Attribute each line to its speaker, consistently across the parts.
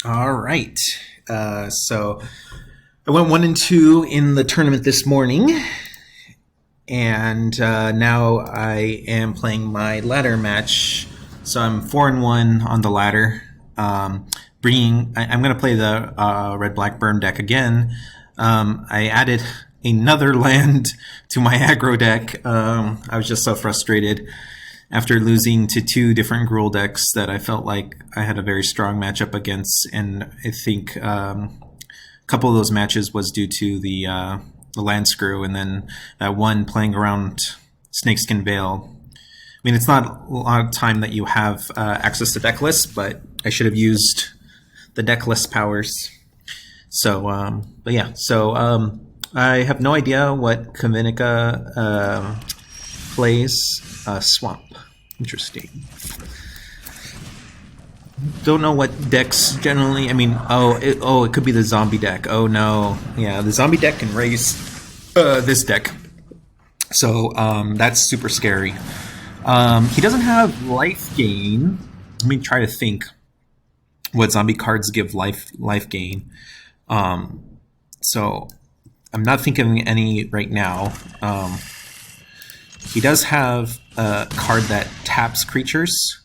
Speaker 1: All right. So I went 1-2 in the tournament this morning, and now I am playing my ladder match. So I'm 4-1 on the ladder. I'm going to play the red black burn deck again. I added another land to my aggro deck. I was just so frustrated after losing to two different Gruul decks that I felt like I had a very strong matchup against, and I think a couple of those matches was due to the land screw, and then that one playing around Snakeskin Veil. I mean, it's not a lot of time that you have access to deck lists, but I should have used the deck list powers. So, but yeah, so I have no idea what kavinika plays. Swamp. Interesting. Don't know what decks generally. I mean, it could be the zombie deck. Oh no, yeah, the zombie deck can raise this deck, so that's super scary. He doesn't have life gain. Let me try to think what zombie cards give life gain. So I'm not thinking of any right now. He does have a card that taps creatures.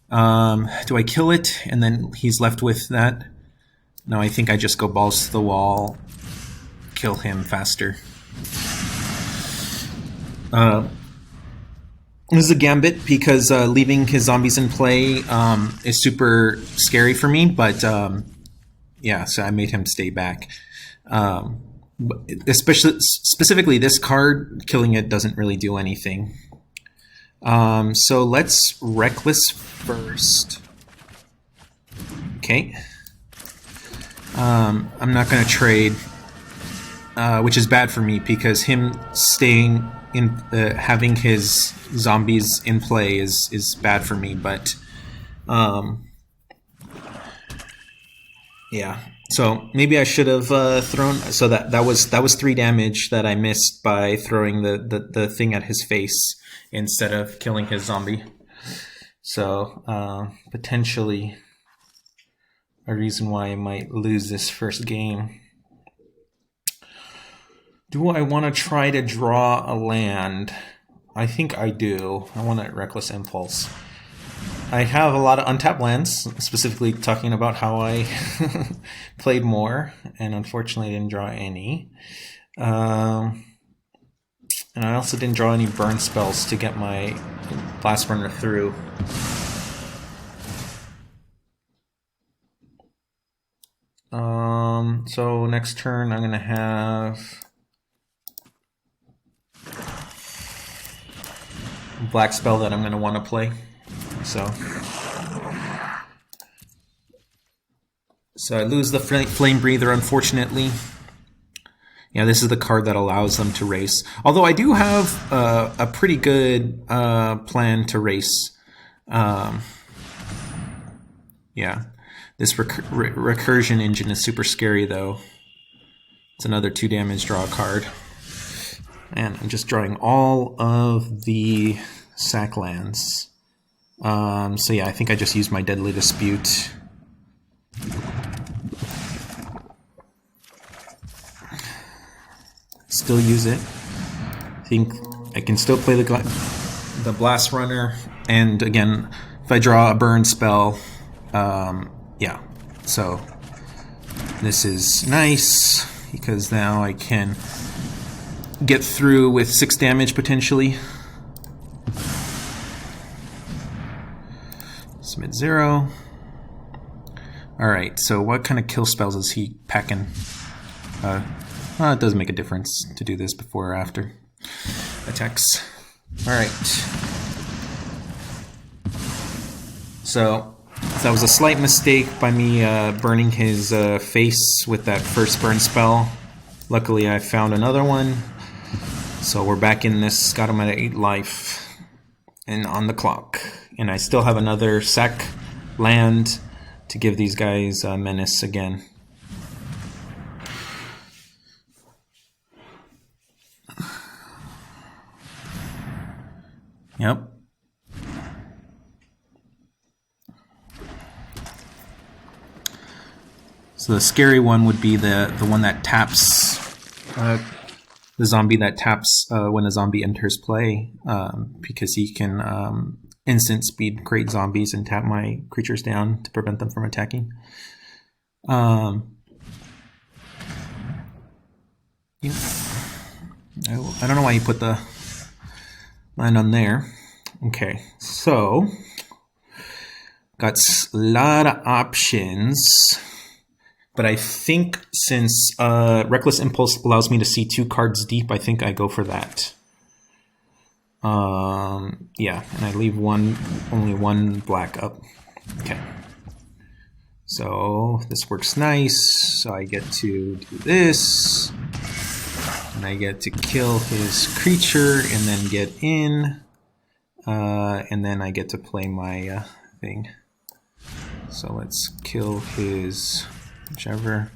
Speaker 1: Do I kill it and then he's left with that? No, I think I just go balls to the wall, kill him faster. This is a gambit because leaving his zombies in play is super scary for me, but yeah, so I made him stay back. Specifically this card, killing it doesn't really do anything. So let's Reckless first. Okay. I'm not going to trade, which is bad for me because him staying in, having his zombies in play is bad for me. But yeah. So maybe I should have thrown. So that was 3 damage that I missed by throwing the thing at his face instead of killing his zombie. So potentially a reason why I might lose this first game. Do I want to try to draw a land? I think I do. I want a Reckless Impulse. I have a lot of untapped lands, specifically talking about how I played more, and unfortunately didn't draw any. And I also didn't draw any burn spells to get my Blast Runner through. So next turn I'm going to have black spell that I'm going to want to play. So I lose the Flame Breather, unfortunately. Yeah, this is the card that allows them to race. Although I do have a pretty good plan to race. Yeah, this recursion engine is super scary, though. It's another 2 damage draw card. And I'm just drawing all of the sack lands. So yeah, I think I just used my Deadly Dispute. Still use it. I think I can still play the Blast Runner, and again, if I draw a burn spell, yeah. So this is nice because now I can get through with 6 damage potentially. Submit 0. Alright, so what kind of kill spells is he packing? Well, it doesn't make a difference to do this before or after attacks. Alright. So that was a slight mistake by me burning his face with that first burn spell. Luckily I found another one. So we're back in this, got him at 8 life and on the clock. And I still have another sack land to give these guys menace again. Yep. So the scary one would be the one that taps, the zombie that taps when a zombie enters play, because he can instant speed create zombies and tap my creatures down to prevent them from attacking. I don't know why you put the line on there. Okay, so got a lot of options, but I think since Reckless Impulse allows me to see 2 cards deep, I think I go for that. Yeah, and I leave only one black up. Okay. So this works nice. So I get to do this, and I get to kill his creature and then get in, and then I get to play my thing. So let's kill his whichever.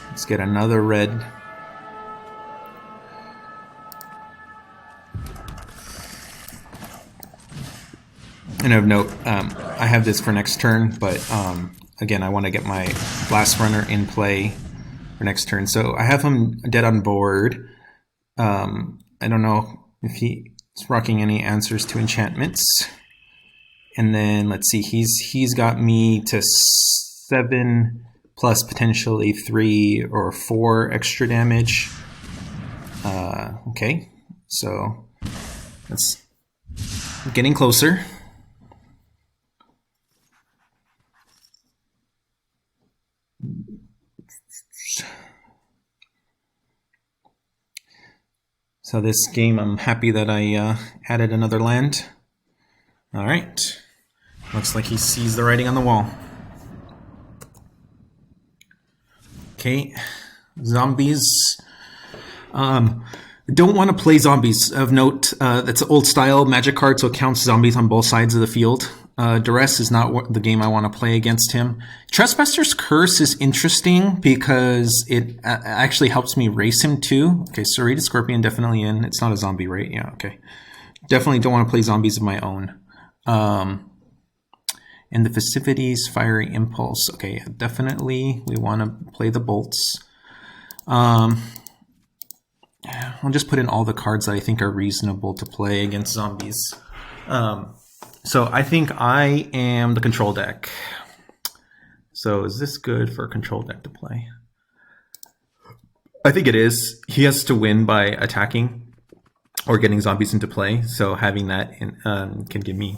Speaker 1: Let's get another red. And of note, I have this for next turn, but again, I want to get my Blast Runner in play for next turn. So I have him dead on board. I don't know if he's rocking any answers to enchantments. And then let's see, he's got me to 7 plus potentially 3 or 4 extra damage. Okay, so that's getting closer. So this game, I'm happy that I added another land. All right. Looks like he sees the writing on the wall. Okay. Zombies. Don't want to play zombies. Of note, that's an old style magic card, so it counts zombies on both sides of the field. Duress is not the game I want to play against him. Trespasser's Curse is interesting because it actually helps me race him too. Okay, Serrated Scorpion definitely in. It's not a zombie, right? Yeah, okay. Definitely don't want to play zombies of my own. And the Festivities, Fiery Impulse. Okay, definitely we want to play the bolts. I'll just put in all the cards that I think are reasonable to play against zombies. So I think I am the control deck. So is this good for a control deck to play? I think it is. He has to win by attacking or getting zombies into play. So having that can give me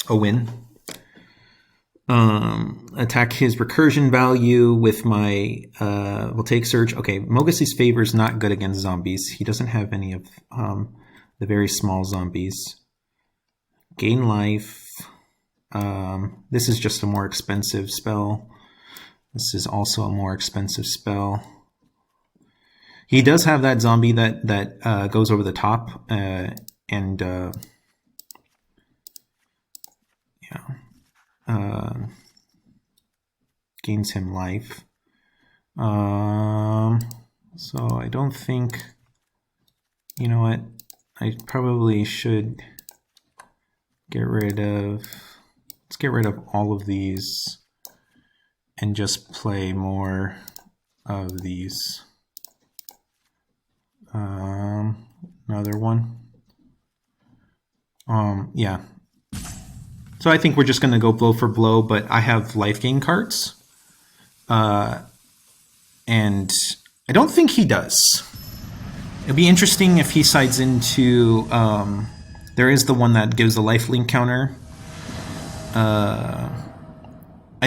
Speaker 1: a win. Attack his recursion value with my will take Surge. Okay, Mogus's Favor is not good against zombies. He doesn't have any of the very small zombies. Gain life. This is just a more expensive spell. This is also a more expensive spell. He does have that zombie that goes over the top and gains him life. So I don't think, you know what, I probably should get rid of, let's get rid of all of these and just play more of these. Another one. Yeah. So I think we're just going to go blow for blow, but I have life gain cards. And I don't think he does. It'd be interesting if he sides into... there is the one that gives a life link counter. I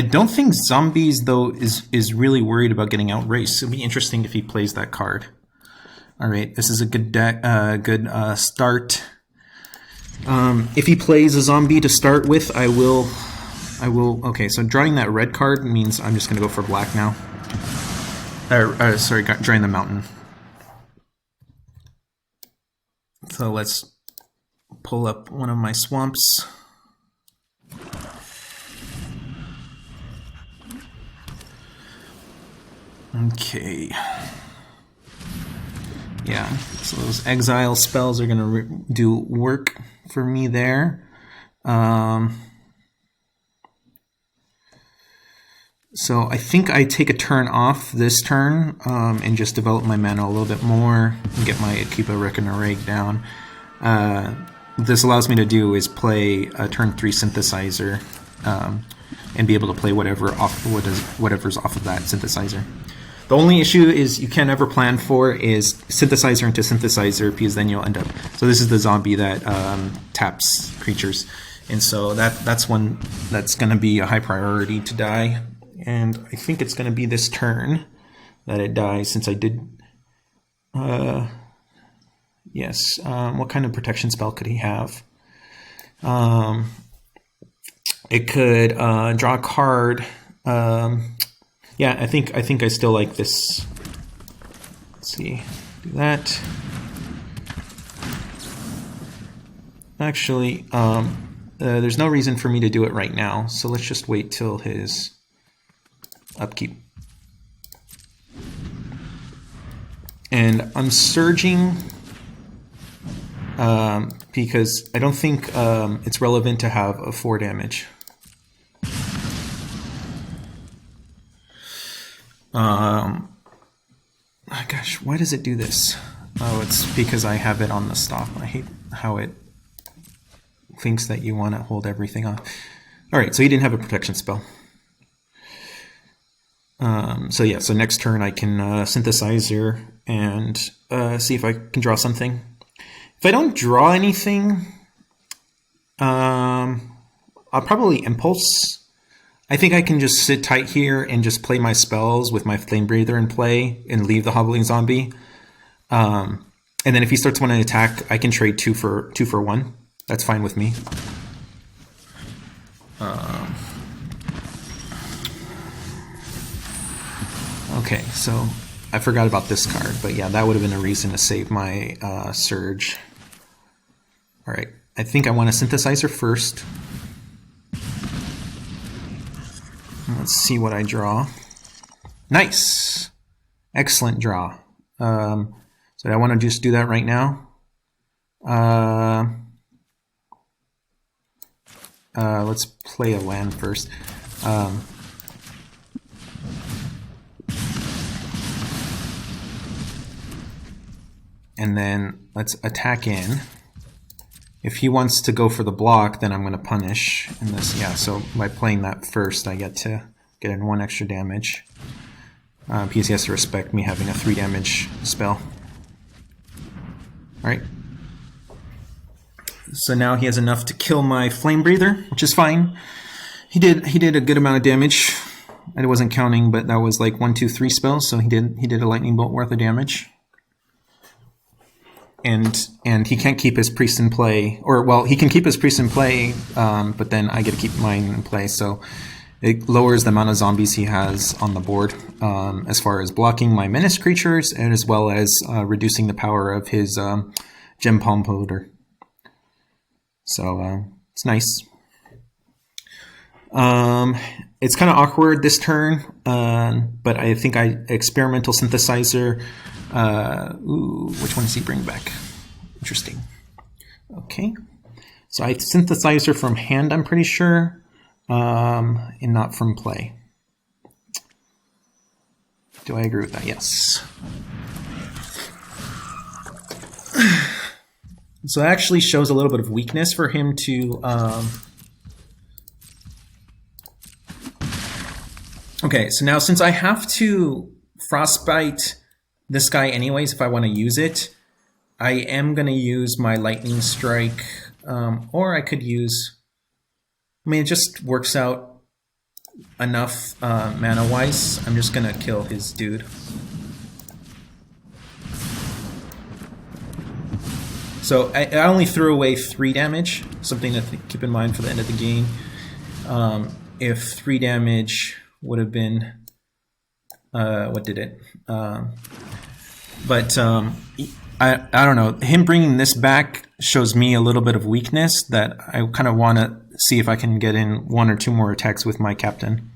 Speaker 1: don't think zombies, though, is really worried about getting outraced. It'd be interesting if he plays that card. All right, this is a good deck, start. If he plays a zombie to start with, I will. Okay, so drawing that red card means I'm just going to go for black now. Sorry, drawing the mountain. So let's pull up one of my swamps. Okay. Yeah, so those exile spells are gonna do work for me there. So I think I take a turn off this turn and just develop my mana a little bit more and get my keep a Reckoner Rake down. What this allows me to do is play a turn 3 synthesizer and be able to play whatever's off of that synthesizer. The only issue is you can't ever plan for is synthesizer into synthesizer, because then you'll end up. So this is the zombie that taps creatures, and so that's one that's going to be a high priority to die. And I think it's going to be this turn that it dies, since I did. Yes. What kind of protection spell could he have? It could draw a card. Yeah, I think I still like this. Let's see, do that. Actually, there's no reason for me to do it right now, so let's just wait till his upkeep. And I'm surging because I don't think it's relevant to have a 4 damage. Gosh, why does it do this? Oh, it's because I have it on the stop. I hate how it thinks that you want to hold everything off. Alright, so he didn't have a protection spell. So yeah, so next turn I can synthesizer and see if I can draw something. If I don't draw anything, I'll probably impulse. I think I can just sit tight here and just play my spells with my Flame Breather in play and leave the Hobbling Zombie. And then if he starts wanting to attack, I can trade 2 for 1. That's fine with me. Okay, so I forgot about this card, but yeah, that would have been a reason to save my Surge. All right, I think I want a Synthesizer first. Let's see what I draw. Nice! Excellent draw. So I want to just do that right now. Let's play a land first. And then let's attack in. If he wants to go for the block, then I'm going to punish in this. Yeah, so by playing that first, I get to get in 1 extra damage. Because he has to respect me having a 3 damage spell. Alright. So now he has enough to kill my Flame Breather, which is fine. He did a good amount of damage. I wasn't counting, but that was like 1, 2, 3 spells, so he did a lightning bolt worth of damage. And he can't keep his priest in play, or well, he can keep his priest in play, but then I get to keep mine in play. So it lowers the amount of zombies he has on the board, as far as blocking my menace creatures, and as well as reducing the power of his gem palm polluter. So it's nice. It's kind of awkward this turn, but I think experimental synthesizer. Which one does he bring back? Interesting. Okay, so I synthesizer from hand, I'm pretty sure, and not from play. Do I agree with that? Yes. So it actually shows a little bit of weakness for him to. Okay, so now since I have to Frostbite this guy anyways, if I want to use it, I am going to use my Lightning Strike, or I could use, I mean, it just works out enough mana-wise. I'm just going to kill his dude. So I only threw away 3 damage, something to keep in mind for the end of the game. If 3 damage would have been, what did it? But I don't know. Him bringing this back shows me a little bit of weakness that I kind of want to see if I can get in 1 or 2 more attacks with my captain.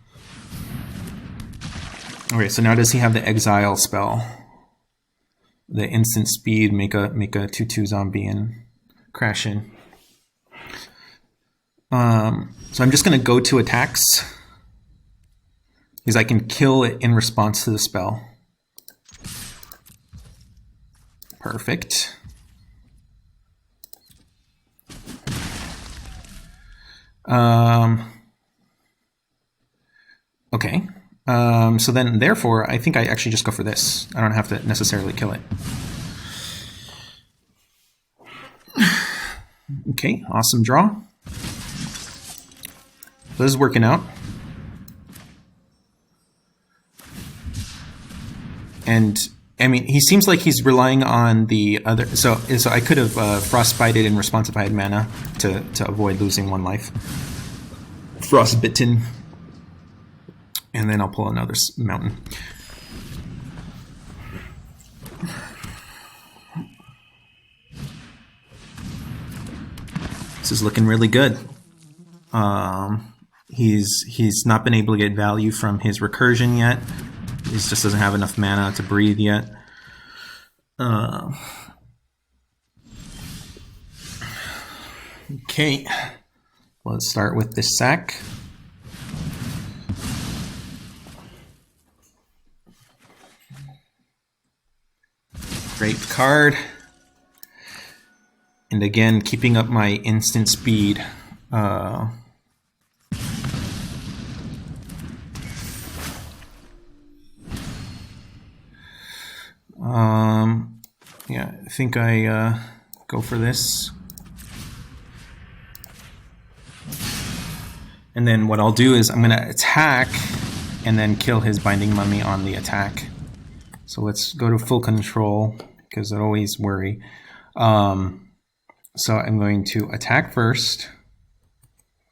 Speaker 1: Okay, so now does he have the exile spell? the instant speed, make a 2/2 zombie and crash in. So I'm just going to go to attacks because I can kill it in response to the spell. Perfect. Okay. So then, therefore, I think I actually just go for this. I don't have to necessarily kill it. Okay, awesome draw. This is working out. And I mean, he seems like he's relying on the other. So I could have frostbited in response if I had mana to avoid losing 1 life. Frostbitten. And then I'll pull another mountain. This is looking really good. He's not been able to get value from his recursion yet. He just doesn't have enough mana to breathe yet. Okay, let's start with this sack. Great card. And again, keeping up my instant speed. Yeah, I think I go for this. And then what I'll do is I'm going to attack and then kill his Binding Mummy on the attack. So let's go to full control because I always worry. So I'm going to attack first,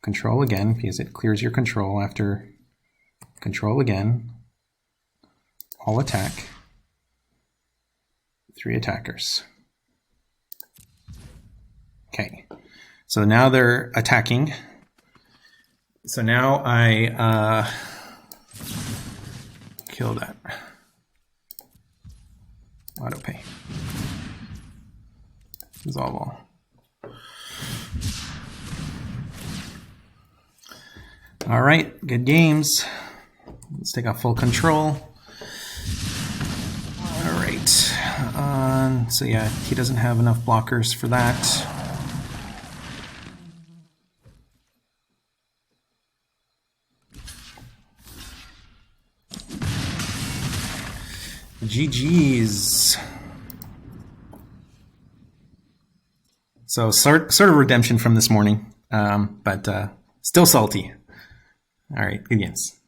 Speaker 1: control again because it clears your control after control again. All attack. 3 attackers. Okay, so now they're attacking. So now I kill that. Autopay. Dissolve all. All right, good games. Let's take out full control. All right. So yeah, he doesn't have enough blockers for that. GG's. So sort of redemption from this morning, but still salty. All right, good games.